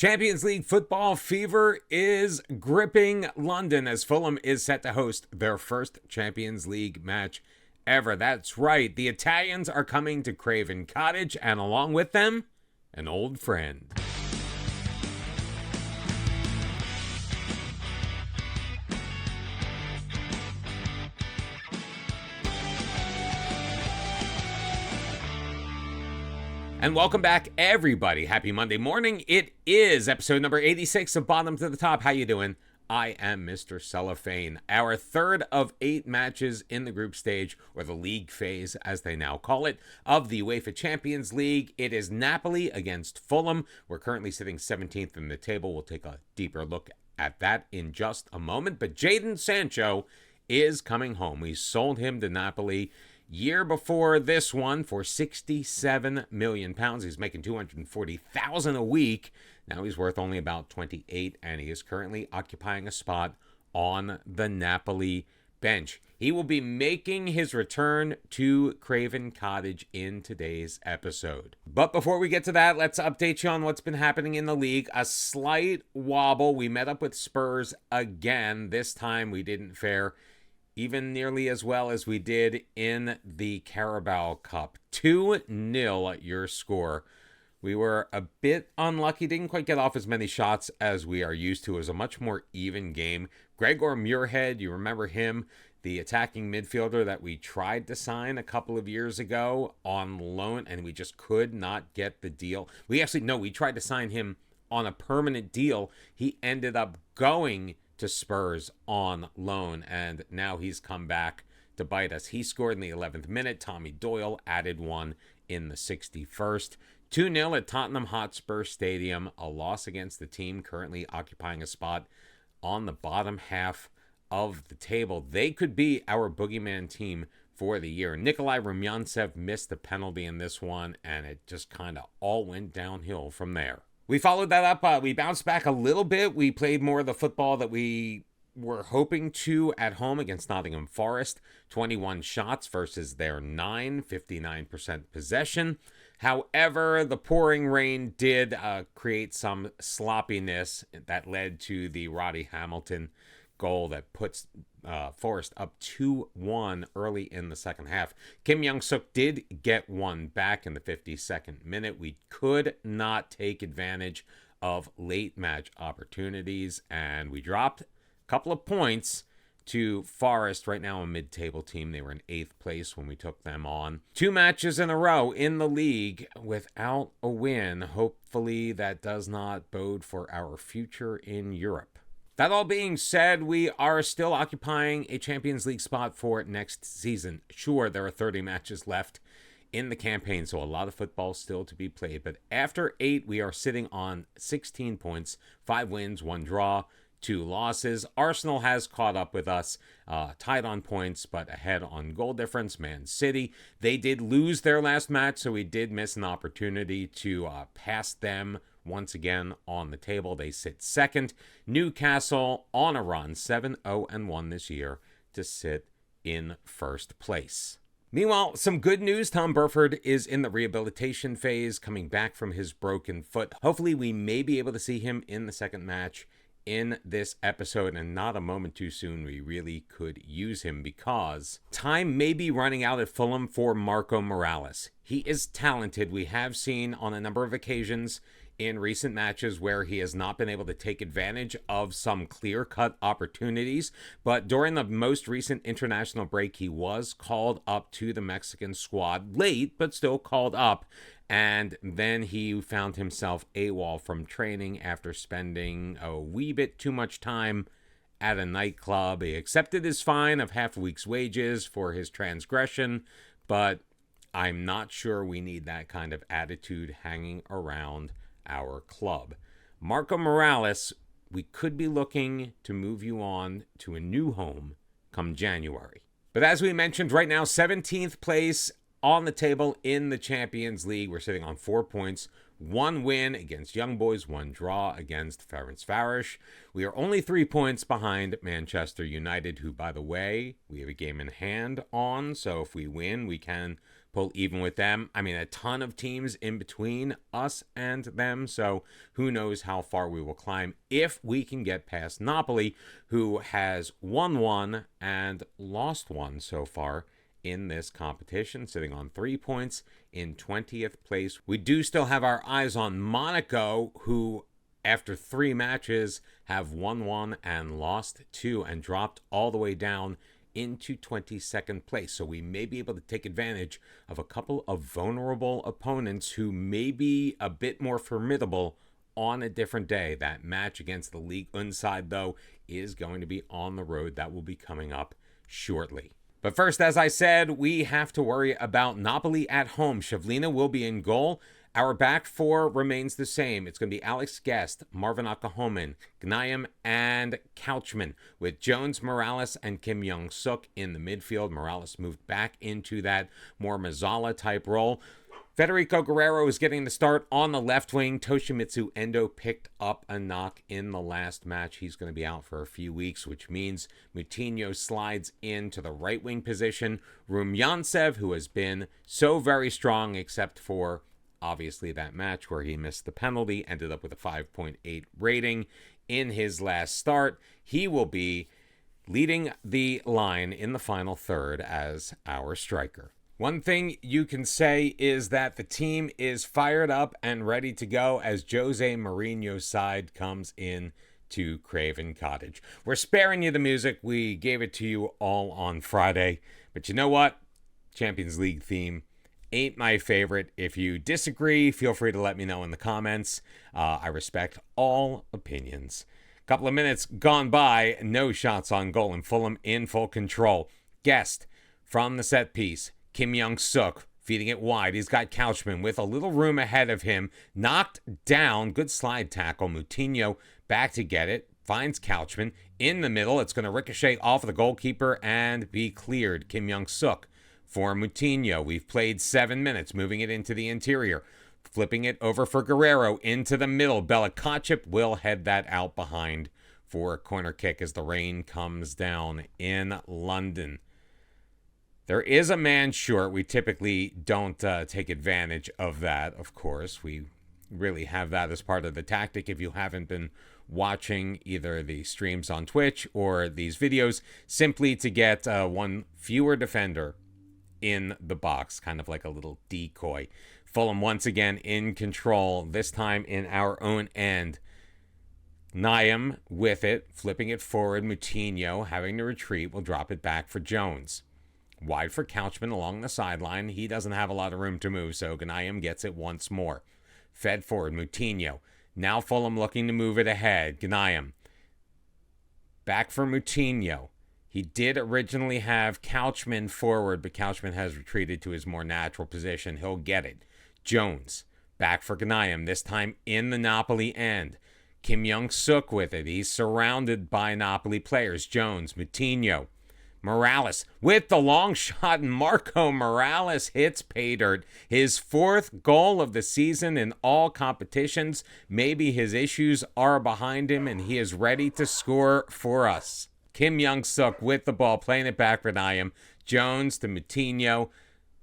Champions League football fever is gripping London as Fulham is set to host their first Champions League match ever. That's right, the Italians are coming to Craven Cottage, and along with them, an old friend. And welcome back, everybody. Happy Monday morning. It is episode number 86 of Bottom to the Top. How you doing? I am Mr. Cellophane. Our third of 8 matches in the group stage, or the league phase, as they now call it, of the UEFA Champions League. It is Napoli against Fulham. We're currently sitting 17th in the table. We'll take a deeper look at that in just a moment. But Jadon Sancho is coming home. We sold him to Napoli year before this one for £67 million. He's making $240,000 a week. Now he's worth only about 28, and he is currently occupying a spot on the Napoli bench. He will be making his return to Craven Cottage in today's episode. But before we get to that, let's update you on what's been happening in the league. A slight wobble. We met up with Spurs again. This time we didn't fare even nearly as well as we did in the Carabao Cup. 2-0 at your score. We were a bit unlucky, didn't quite get off as many shots as we are used to. It was a much more even game. Gregor Muirhead, you remember him, the attacking midfielder that we tried to sign a couple of years ago on loan, and we just could not get the deal. We tried to sign him on a permanent deal. He ended up going to Spurs on loan, and now he's come back to bite us. He scored in the 11th minute. Tommy Doyle added one in the 61st. 2-0 at Tottenham Hotspur Stadium, a loss against the team currently occupying a spot on the bottom half of the table. They could be our boogeyman team for the year. Nikolai Rumyantsev missed the penalty in this one, and it just kind of all went downhill from there. We followed that up. We bounced back a little bit. We played more of the football that we were hoping to at home against Nottingham Forest. 21 shots versus their 9, 59% possession. However, the pouring rain did create some sloppiness that led to the Roddy Hamilton goal that puts Forest up 2-1 early in the second half. Kim Young-suk did get one back in the 52nd minute. We could not take advantage of late match opportunities, and we dropped a couple of points to Forest, right now a mid-table team. They were in 8th place when we took them on. 2 matches in a row in the league without a win. Hopefully that does not bode for our future in Europe. That all being said, we are still occupying a Champions League spot for next season. Sure, there are 30 matches left in the campaign, so a lot of football still to be played. But after 8, we are sitting on 16 points, 5 wins, 1 draw, 2 losses. Arsenal has caught up with us, tied on points, but ahead on goal difference. Man City, they did lose their last match, so we did miss an opportunity to pass them once again on the table. They sit second. Newcastle on a run, 7-0-1 this year, to sit in first place. Meanwhile, some good news. Tom Burford is in the rehabilitation phase, coming back from his broken foot. Hopefully we may be able to see him in the second match in this episode, and not a moment too soon. We really could use him because time may be running out at Fulham for Marco Morales. He is talented. We have seen on a number of occasions in recent matches where he has not been able to take advantage of some clear-cut opportunities, but during the most recent international break, he was called up to the Mexican squad late, but still called up, and then he found himself AWOL from training after spending a wee bit too much time at a nightclub. He accepted his fine of half a week's wages for his transgression, but I'm not sure we need that kind of attitude hanging around our club. Marco Morales, we could be looking to move you on to a new home come January. But as we mentioned, right now, 17th place on the table in the Champions League. We're sitting on 4 points, 1 win against Young Boys, 1 draw against Ferencváros. We are only 3 points behind Manchester United, who, by the way, we have a game in hand on. So if we win, we can pull even with them. I mean, a ton of teams in between us and them, so who knows how far we will climb if we can get past Napoli, who has won one and lost one so far in this competition, sitting on 3 points in 20th place. We do still have our eyes on Monaco, who after 3 matches have won 1 and lost 2 and dropped all the way down into 22nd place. So we may be able to take advantage of a couple of vulnerable opponents who may be a bit more formidable on a different day. That match against the Ligue 1 side, though, is going to be on the road. That will be coming up shortly. But first, as I said, we have to worry about Napoli at home. Shavlina will be in goal. Our back four remains the same. It's going to be Alex Guest, Marvin Akahomen, Gnayem, and Couchman, with Jones, Morales, and Kim Young-suk in the midfield. Morales moved back into that more Mazzala-type role. Federico Guerrero is getting the start on the left wing. Toshimitsu Endo picked up a knock in the last match. He's going to be out for a few weeks, which means Moutinho slides into the right wing position. Rumyantsev, who has been so very strong, except for obviously that match where he missed the penalty, ended up with a 5.8 rating in his last start. He will be leading the line in the final third as our striker. One thing you can say is that the team is fired up and ready to go as Jose Mourinho's side comes in to Craven Cottage. We're sparing you the music. We gave it to you all on Friday. But you know what? Champions League theme ain't my favorite. If you disagree, feel free to let me know in the comments. I respect all opinions. A couple of minutes gone by, no shots on goal, and Fulham in full control. Guest from the set piece. Kim Young-suk feeding it wide. He's got Couchman with a little room ahead of him. Knocked down. Good slide tackle. Moutinho back to get it. Finds Couchman in the middle. It's going to ricochet off of the goalkeeper and be cleared. Kim Young-suk for Moutinho. We've played 7 minutes, moving it into the interior. Flipping it over for Guerrero into the middle. Belakacip will head that out behind for a corner kick as the rain comes down in London. There is a man short. We typically don't take advantage of that, of course. We really have that as part of the tactic. If you haven't been watching either the streams on Twitch or these videos, simply to get one fewer defender in the box, kind of like a little decoy. Fulham once again in control, this time in our own end. Gnayem with it, flipping it forward. Moutinho having to retreat, will drop it back for Jones. Wide for Couchman along the sideline. He doesn't have a lot of room to move, so Gnayem gets it once more. Fed forward, Moutinho. Now Fulham looking to move it ahead. Gnayem. Back for Moutinho. He did originally have Couchman forward, but Couchman has retreated to his more natural position. He'll get it. Jones. Back for Gnayem, this time in the Napoli end. Kim Young-suk with it. He's surrounded by Napoli players. Jones, Moutinho. Morales with the long shot, and Marco Morales hits pay dirt. His 4th goal of the season in all competitions. Maybe his issues are behind him and he is ready to score for us. Kim Young-suk with the ball, playing it back for Gnayem. Jones to Moutinho,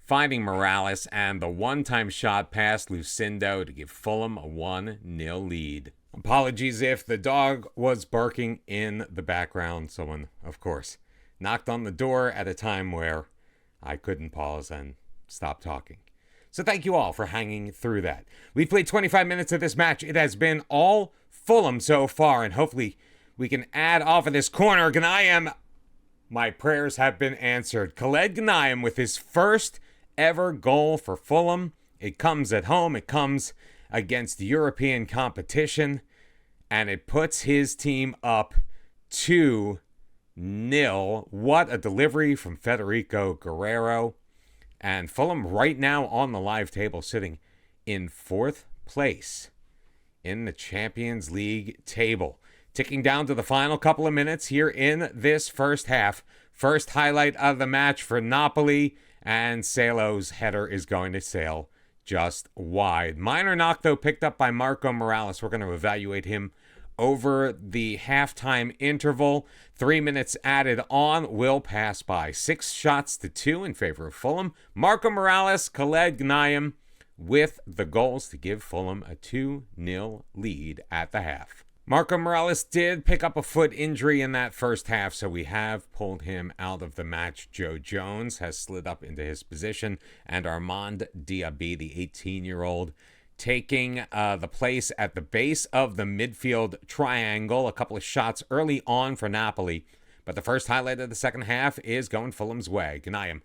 finding Morales, and the one-time shot past Lucindo to give Fulham a 1-0 lead. Apologies if the dog was barking in the background. Someone, of course, knocked on the door at a time where I couldn't pause and stop talking. So thank you all for hanging through that. We've played 25 minutes of this match. It has been all Fulham so far, and hopefully we can add off of this corner. Gnayem, my prayers have been answered. Khaled Gnayem with his first ever goal for Fulham. It comes at home. It comes against European competition, and it puts his team up 2-0. What a delivery from Federico Guerrero. And Fulham right now on the live table, sitting in 4th place in the Champions League table. Ticking down to the final couple of minutes here in this first half. First highlight of the match for Napoli, and Salo's header is going to sail just wide. Minor knock, though, picked up by Marco Morales. We're going to evaluate him over the halftime interval. 3 minutes added on will pass by. 6 shots to 2 in favor of Fulham. Marco Morales, Khaled Gnaim with the goals to give Fulham a 2-0 lead at the half. Marco Morales did pick up a foot injury in that first half, so we have pulled him out of the match. Joe Jones has slid up into his position, and Armand Diaby, the 18-year-old, taking the place at the base of the midfield triangle. A couple of shots early on for Napoli, but the first highlight of the second half is going Fulham's way. Gnaim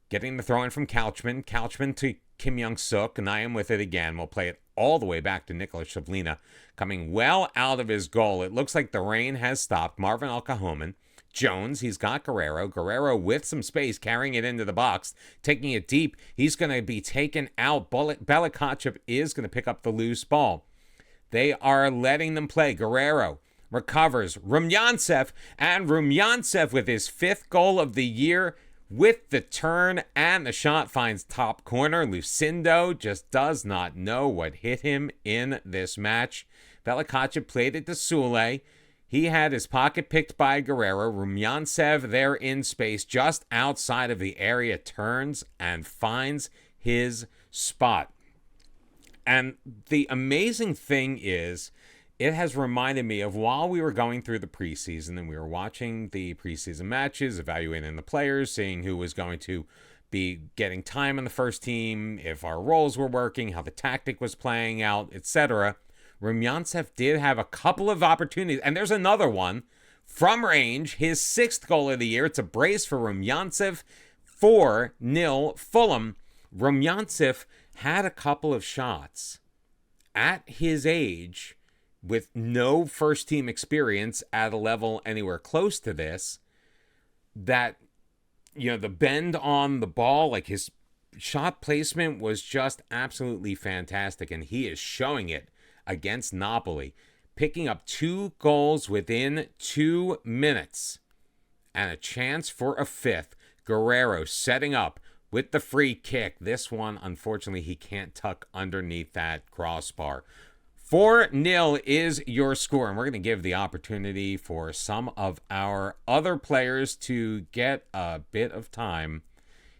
getting the throw-in from Couchman. Couchman to Kim Young-suk. Gnaim with it again. We'll play it all the way back to Nicolas Shavlina, coming well out of his goal. It looks like the rain has stopped. Marvin Alcahoman. Jones, he's got Guerrero. Guerrero with some space, carrying it into the box, taking it deep. He's going to be taken out. Belikachev is going to pick up the loose ball. They are letting them play. Guerrero recovers. Rumyantsev, and Rumyantsev with his 5th goal of the year with the turn, and the shot finds top corner. Lucindo just does not know what hit him in this match. Belikachev played it to Sule. He had his pocket picked by Guerrero. Rumyantsev there in space just outside of the area turns and finds his spot. And the amazing thing is, it has reminded me of while we were going through the preseason and we were watching the preseason matches, evaluating the players, seeing who was going to be getting time in the first team, if our roles were working, how the tactic was playing out, etc. Rumyantsev did have a couple of opportunities, and there's another one from range, his 6th goal of the year. It's a brace for Rumyantsev, 4-0 Fulham. Rumyantsev had a couple of shots at his age with no first team experience at a level anywhere close to this, that, you know, the bend on the ball, like his shot placement was just absolutely fantastic, and he is showing it against Napoli, picking up 2 goals within 2 minutes and a chance for a 5th. Guerrero setting up with the free kick. This one, unfortunately, he can't tuck underneath that crossbar. 4-0 is your score, and we're going to give the opportunity for some of our other players to get a bit of time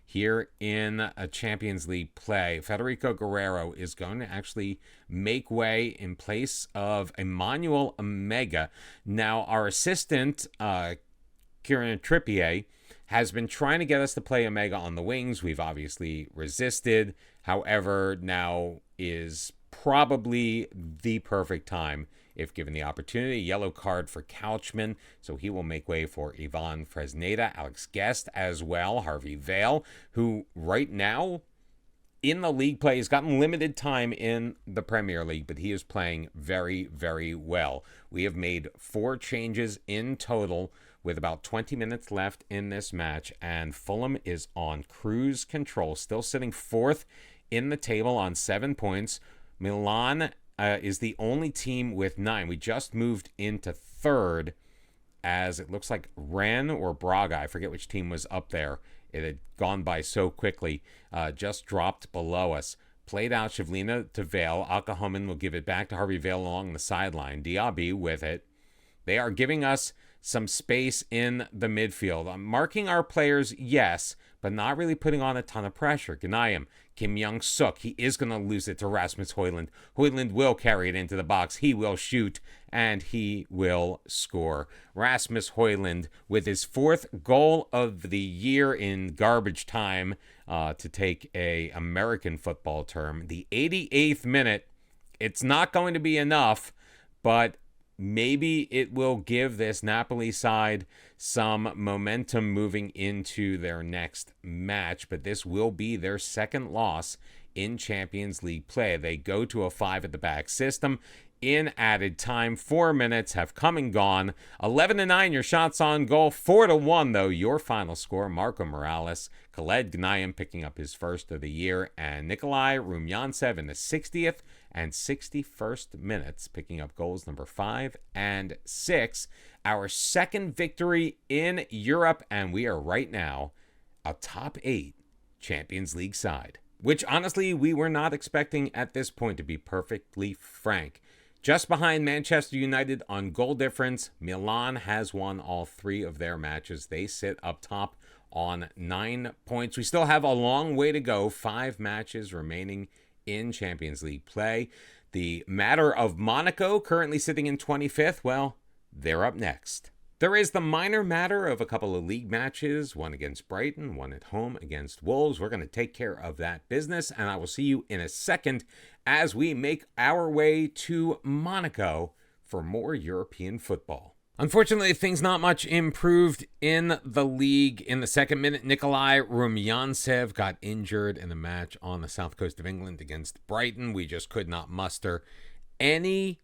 here in a Champions League play. Federico Guerrero is going to actually make way in place of Emmanuel Omega. Now, our assistant, Kieran Trippier, has been trying to get us to play Omega on the wings. We've obviously resisted. However, now is probably the perfect time if given the opportunity. Yellow card for Couchman, so he will make way for Ivan Fresneda. Alex Guest as well. Harvey Vale, who right now in the league play has gotten limited time in the Premier League, but he is playing very, very well. We have made 4 changes in total with about 20 minutes left in this match, and Fulham is on cruise control, still sitting 4th in the table on 7 points. Milan is the only team with 9. We just moved into 3rd, as it looks like Rennes or Braga, I forget which team was up there. It had gone by so quickly, just dropped below us. Played out Shavlina to Vale. Alcahoman will give it back to Harvey Vale along the sideline. Diaby with it. They are giving us some space in the midfield. I'm marking our players, yes, but not really putting on a ton of pressure. Gnaim, Kim Young-suk, he is going to lose it to Rasmus Højlund. Højlund will carry it into the box. He will shoot, and he will score. Rasmus Højlund with his 4th goal of the year in garbage time, to take a American football term. The 88th minute, it's not going to be enough, but maybe it will give this Napoli side some momentum moving into their next match, but this will be their 2nd loss in Champions League play. They go to a 5 at the back system. In added time, 4 minutes have come and gone. 11-9, your shots on goal. 4-1, though, your final score. Marco Morales, Khaled Gnaim picking up his 1st of the year, and Nikolai Rumyantsev in the 60th and 61st minutes, picking up goals number 5 and 6. Our 2nd victory in Europe, and we are right now a top 8 Champions League side, which honestly we were not expecting at this point, to be perfectly frank. Just behind Manchester United on goal difference, Milan has won all 3 of their matches. They sit up top on 9 points. We still have a long way to go. 5 matches remaining in Champions League play. The matter of Monaco, currently sitting in 25th, well, they're up next. There is the minor matter of a couple of league matches, one against Brighton, one at home against Wolves. We're going to take care of that business, and I will see you in a second as we make our way to Monaco for more European football. Unfortunately, things not much improved in the league. In the second minute, Nikolai Rumyantsev got injured in a match on the south coast of England against Brighton. We just could not muster any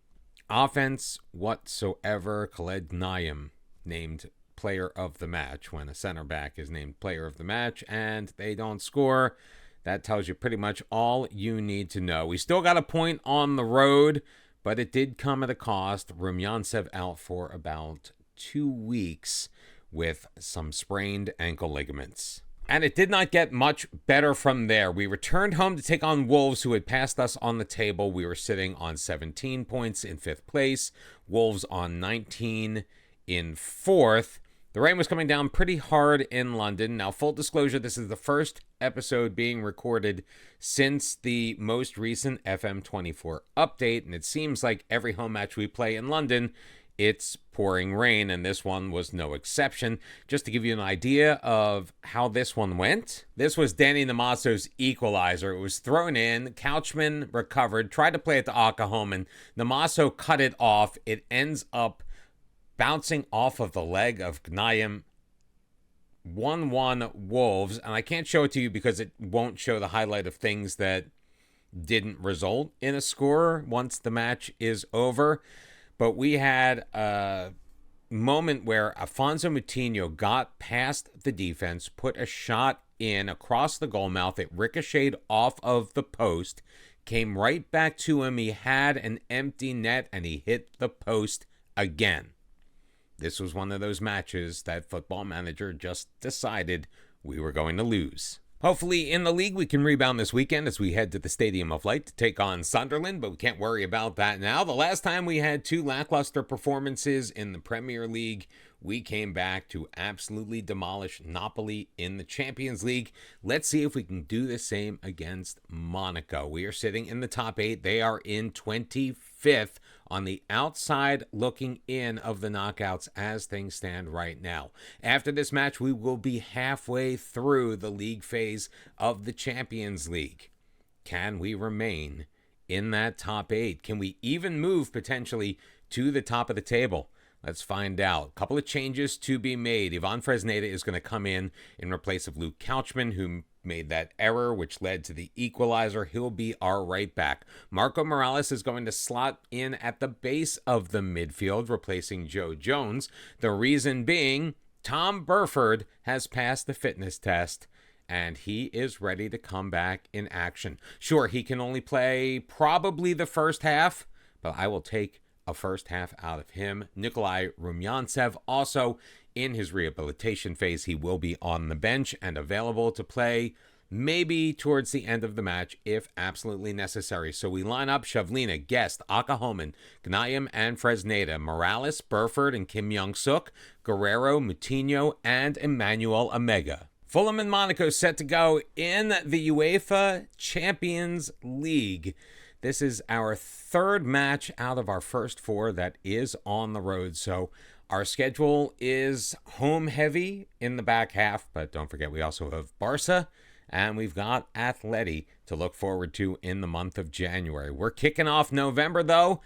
offense whatsoever. Khaled Gnaim named player of the match when a center back is named player of the match and they don't score. That tells you pretty much all you need to know. We still got a point on the road, but it did come at a cost. Rumyantsev out for about 2 weeks with some sprained ankle ligaments. And it did not get much better from there. We returned home to take on Wolves, who had passed us on the table. We were sitting on 17 points in 5th place. Wolves on 19 in 4th. The rain was coming down pretty hard in London. Now, full disclosure, this is the first episode being recorded since the most recent FM24 update, and it seems like every home match we play in London, it's pouring rain, and this one was no exception. Just to give you an idea of how this one went, this was Danny Namasso's equalizer. It was thrown in, Couchman recovered, tried to play it to Akahome, and Namasso cut it off. It ends up bouncing off of the leg of Gnaim. 1-1 Wolves, and I can't show it to you because it won't show the highlight of things that didn't result in a score once the match is over. But we had a moment where Afonso Moutinho got past the defense, put a shot in across the goal mouth. It ricocheted off of the post, came right back to him. He had an empty net, and he hit the post again. This was one of those matches that Football Manager just decided we were going to lose. Hopefully in the league we can rebound this weekend as we head to the Stadium of Light to take on Sunderland, but we can't worry about that now. The last time we had 2 lackluster performances in the Premier League, we came back to absolutely demolish Napoli in the Champions League. Let's see if we can do the same against Monaco. We are sitting in the top 8. They are in 25th on the outside looking in of the knockouts as things stand right now. After this match, we will be halfway through the league phase of the Champions League. Can we remain in that top 8? Can we even move potentially to the top of the table? Let's find out. A couple of changes to be made. Ivan Fresneda is going to come in replace of Luke Couchman, who made that error, which led to the equalizer. He'll be our right back. Marco Morales is going to slot in at the base of the midfield, replacing Joe Jones. The reason being, Tom Burford has passed the fitness test, and he is ready to come back in action. Sure, he can only play probably the first half, but I will take a first half out of him. Nikolai Rumyantsev also in his rehabilitation phase. He will be on the bench and available to play maybe towards the end of the match if absolutely necessary. So we line up Shavlina, Guest, Akahome, Gnaim, and Fresneda, Morales, Burford, and Kim Young-suk, Guerrero, Moutinho, and Emmanuel Omega. Fulham and Monaco set to go in the UEFA Champions League. This is our 3rd match out of our first 4 that is on the road. So our schedule is home heavy in the back half, but don't forget we also have Barca and we've got Atleti to look forward to in the month of January. We're kicking off November though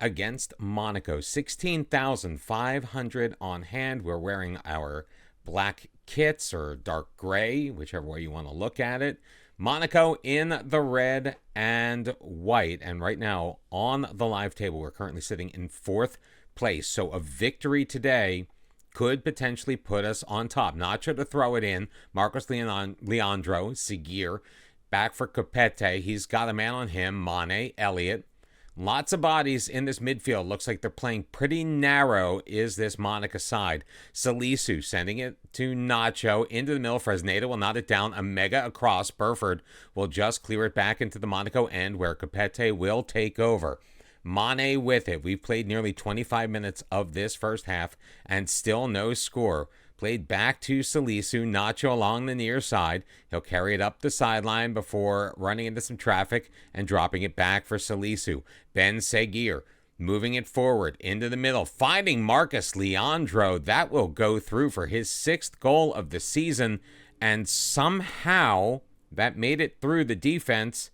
against Monaco. 16,500 on hand. We're wearing our black kits or dark gray, whichever way you want to look at it. Monaco in the red and white. And right now on the live table, we're currently sitting in 4th place. So a victory today could potentially put us on top. Nacho to throw it in. Marcos Leandro, Seguir, back for Capete. He's got a man on him. Mane, Elliott. Lots of bodies in this midfield. Looks like they're playing pretty narrow is this Monaco side. Salisu sending it to Nacho into the middle. Fresneda will knot it down. Omega across. Burford will just clear it back into the Monaco end where Capete will take over. Mane with it. We've played nearly 25 minutes of this first half and still no score. Played back to Salisu, Nacho along the near side. He'll carry it up the sideline before running into some traffic and dropping it back for Salisu. Ben Seguir moving it forward into the middle, finding Marcus Leandro. That will go through for his 6th goal of the season, and somehow that made it through the defense.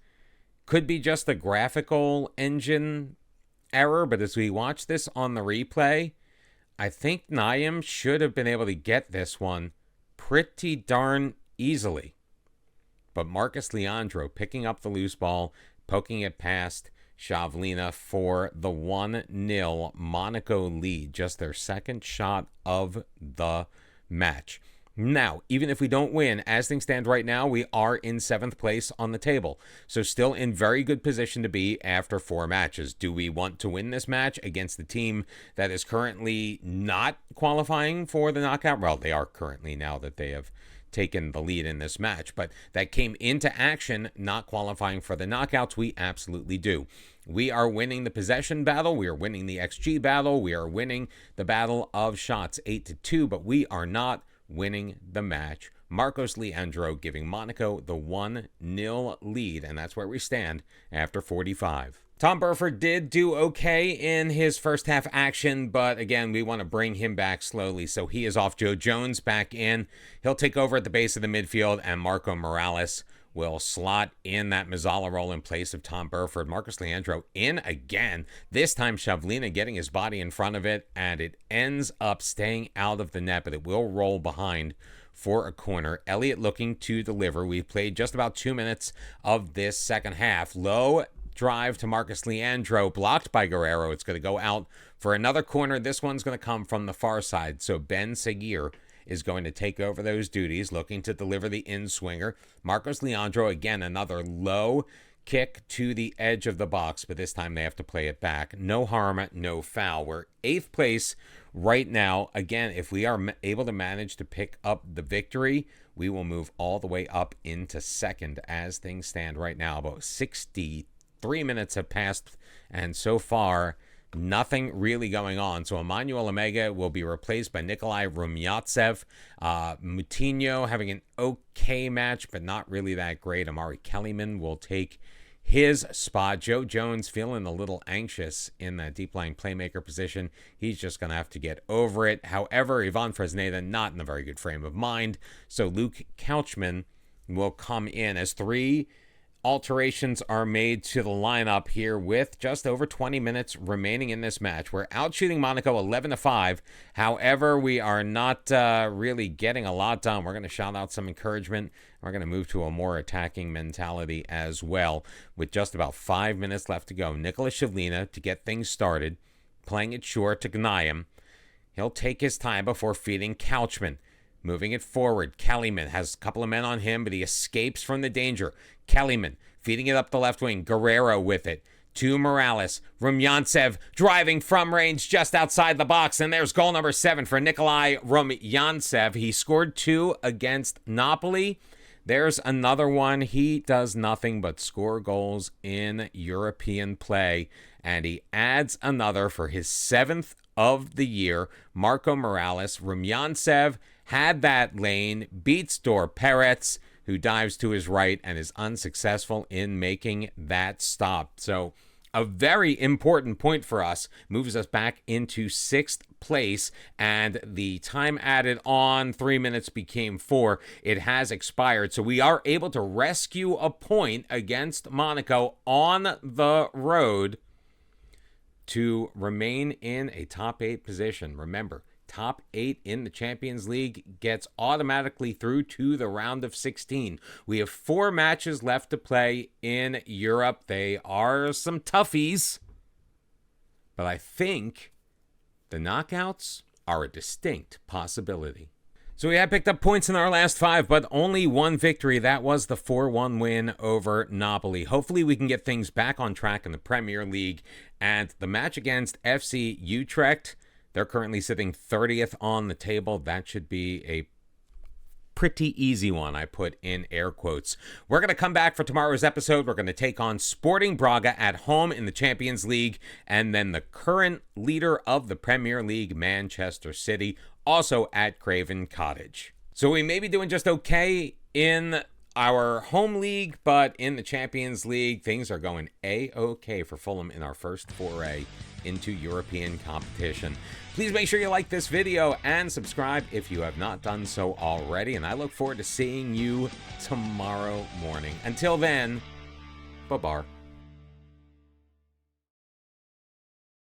Could be just a graphical engine error, but as we watch this on the replay, I think Naim should have been able to get this one pretty darn easily. But Marcus Leandro picking up the loose ball, poking it past Shavlina for the 1-0 Monaco lead. Just their 2nd shot of the match. Now, even if we don't win, as things stand right now, we are in 7th place on the table. So still in very good position to be after 4 matches. Do we want to win this match against the team that is currently not qualifying for the knockout? Well, they are currently, now that they have taken the lead in this match, but that came into action not qualifying for the knockouts. We absolutely do. We are winning the possession battle. We are winning the XG battle. We are winning the battle of shots 8-2, but we are not winning the match. Marcos Leandro giving Monaco the 1-0 lead, and that's where we stand after 45. Tom Burford did do okay in his first half action, but again, we want to bring him back slowly. So he is off. Joe Jones back in. He'll take over at the base of the midfield, and Marco Morales will slot in that Mazzala role in place of Tom Burford. Marcus Leandro in again. This time Shavlina getting his body in front of it, and it ends up staying out of the net, but it will roll behind for a corner. Elliott looking to deliver. We've played just about 2 minutes of this second half. Low drive to Marcus Leandro, blocked by Guerrero. It's going to go out for another corner. This one's going to come from the far side, so Ben Seguir is going to take over those duties, looking to deliver the in-swinger. Marcos Leandro, again, another low kick to the edge of the box, but this time they have to play it back. No harm, no foul. We're 8th place right now. Again, if we are able to manage to pick up the victory, we will move all the way up into 2nd as things stand right now. About 63 minutes have passed, and so far, nothing really going on. So Emmanuel Omega will be replaced by Nikolai Rumyatsev. Moutinho having an okay match, but not really that great. Amari Kellyman will take his spot. Joe Jones feeling a little anxious in that deep lying playmaker position. He's just going to have to get over it. However, Ivan Fresneda not in a very good frame of mind. So Luke Couchman will come in as 3 alterations are made to the lineup here with just over 20 minutes remaining in this match. We're outshooting Monaco 11-5. However, we are not really getting a lot done. We're going to shout out some encouragement. We're going to move to a more attacking mentality as well. With just about 5 minutes left to go, Nicolas Shavlina to get things started, playing it short to Gnaim. He'll take his time before feeding Couchman. Moving it forward, Kellyman has a couple of men on him, but he escapes from the danger. Kellyman feeding it up the left wing. Guerrero with it to Morales. Rumyantsev driving from range just outside the box, and there's goal number 7 for Nikolai Rumyantsev. He scored 2 against Napoli. There's another one. He does nothing but score goals in European play, and he adds another for his 7th of the year. Marco Morales. Rumyantsev had that lane, beats Dor Peretz, who dives to his right and is unsuccessful in making that stop. So a very important point for us, moves us back into 6th place, and the time added on 3 minutes became 4. It has expired, so we are able to rescue a point against Monaco on the road to remain in a top 8 position. Remember, top 8 in the Champions League gets automatically through to the round of 16. We have 4 matches left to play in Europe. They are some toughies, but I think the knockouts are a distinct possibility. So we have picked up points in our last 5, but only 1 victory. That was the 4-1 win over Napoli. Hopefully we can get things back on track in the Premier League. And the match against FC Utrecht, they're currently sitting 30th on the table. That should be a pretty easy one, I put in air quotes. We're going to come back for tomorrow's episode. We're going to take on Sporting Braga at home in the Champions League, and then the current leader of the Premier League, Manchester City, also at Craven Cottage. So we may be doing just okay in our home league, but in the Champions League, things are going A-okay for Fulham in our first foray into European competition. Please make sure you like this video and subscribe if you have not done so already, and I look forward to seeing you tomorrow morning. Until then, bye-bye.